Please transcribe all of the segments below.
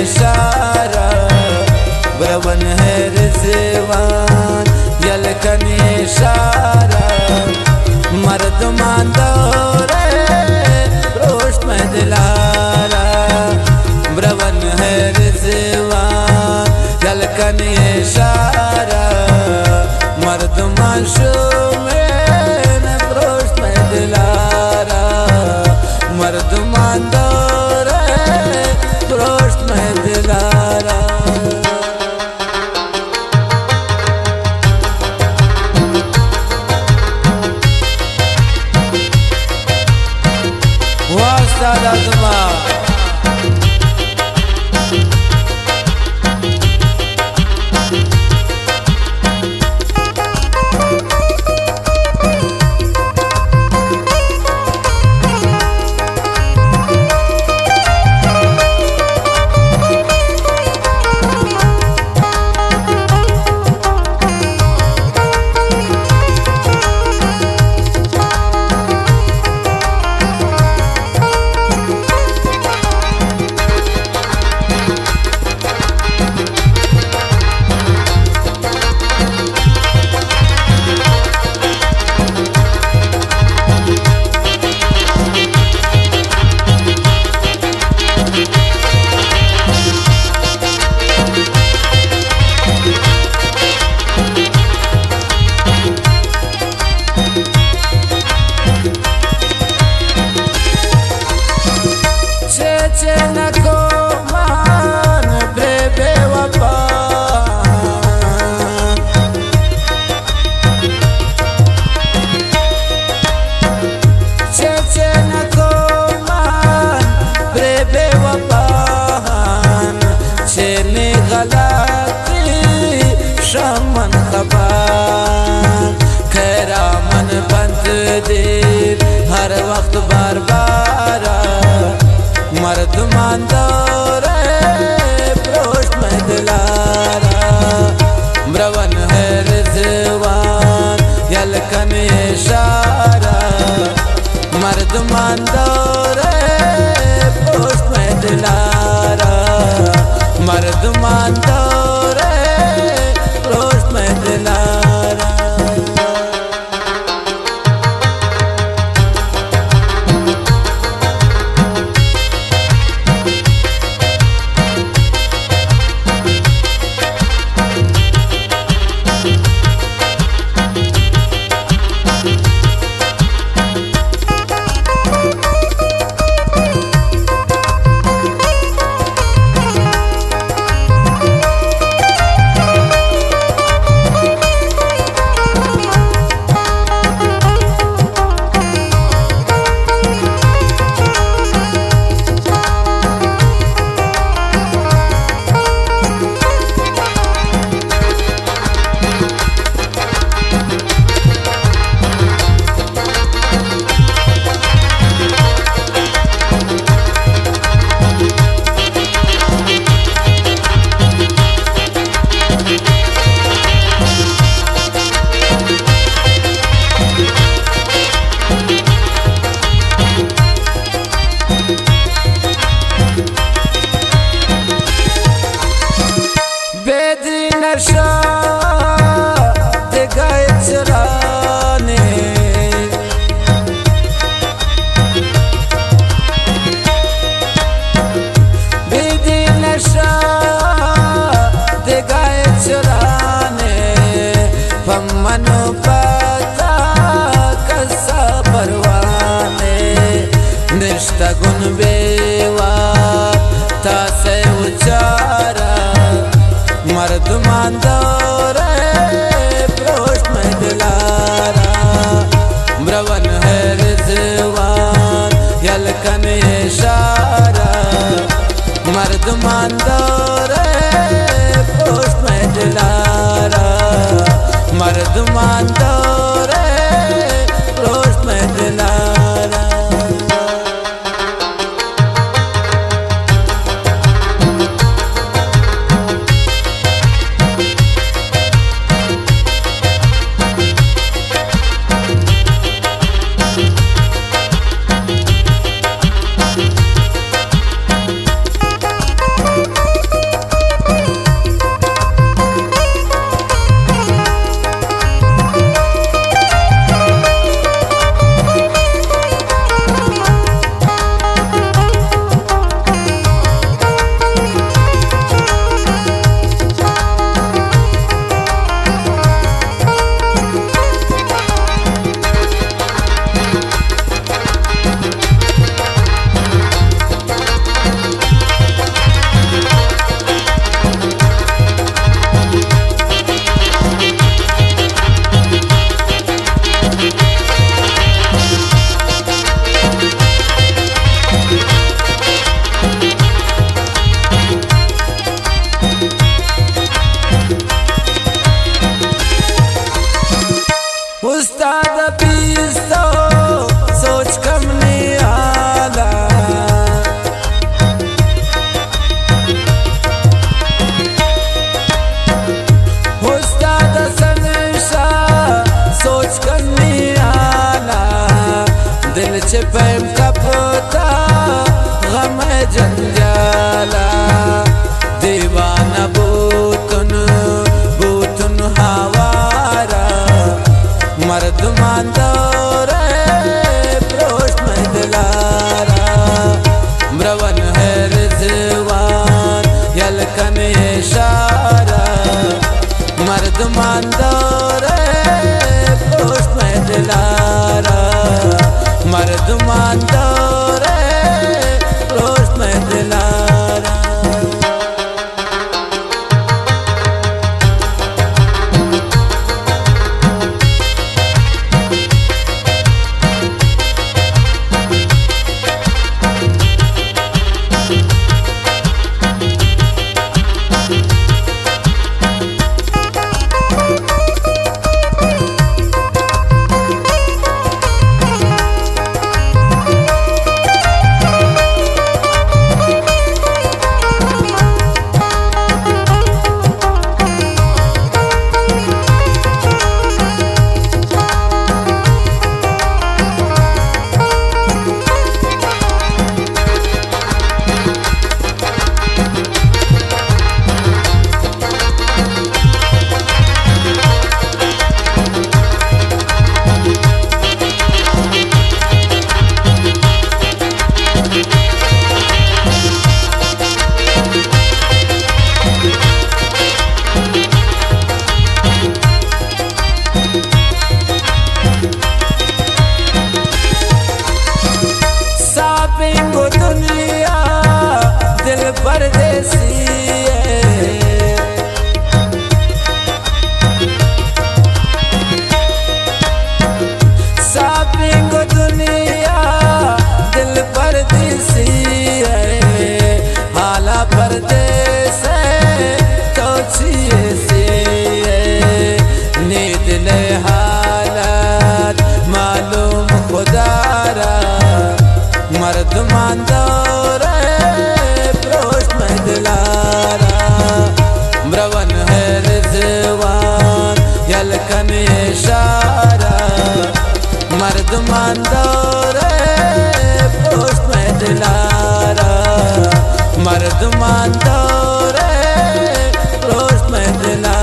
इशारा ब्रवन है रिजवान यलकन इशारा मर्द मांदोरे रोश में दिलारा ब्रवन है रिजवान यलकन इशारा मर्द माशूम रोश में दिलारा मर्द मांदोरे रोश में दिलारा शमन खबान खैरा मन बंद दिल हर वक्त बार बार मर्द मांदोरे प्रोश में दिलारा ब्रवन है रिजवान यलकन इशारा मर्द मांदोरे प्रोश में दिलारा मर्द मांदोरे रोश में दिलारा गुन बेवा तासे उचारा मर्द मांदोरे प्रोश में दिलारा ब्रवन है रिजवान यलकन इशारा मर्द मांदोरे प्रोश में दिलारा मर्द मांदोरे प्रोश में दिलारा you. मर्दमांदोरे पुष्ट में दिलारा मर्दमांदोरे पुष्ट में दिलारा। दुनिया दिल परदेसी शॉपिंग दुनिया दिल परदेसी हाला परदेस तो छिए से नींद ले हालत मालूम खुदारा मर्दमांदोरे पुष्ट में दिलारा म्रवन है रिजवान यलकन इशारा मर्दमांदोरे पुष्ट में दिलारा मर्दमांदोरे पुष्ट में दिलारा।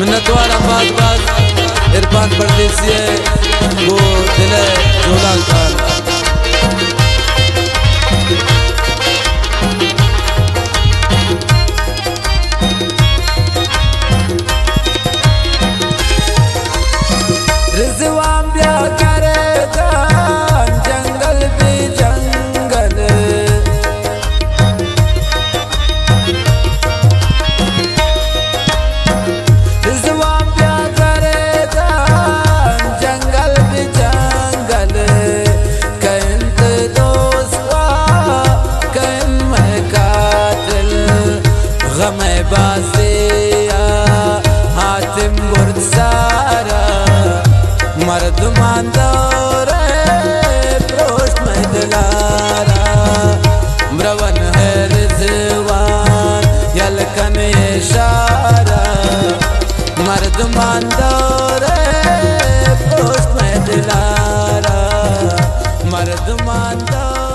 मिन्नतवार बात इरफान परदेसी वो दिल जोला खान रिजवान ब्या करेगा जंगल भी जंगल बासिया हातिम गुरसारा मर्दमांदोरे पुष्ट में दिलारा म्रवन है रिजवान यलकन इशारा मर्दमांदोरे पुष्ट में दिलारा मर्दमांदोरे।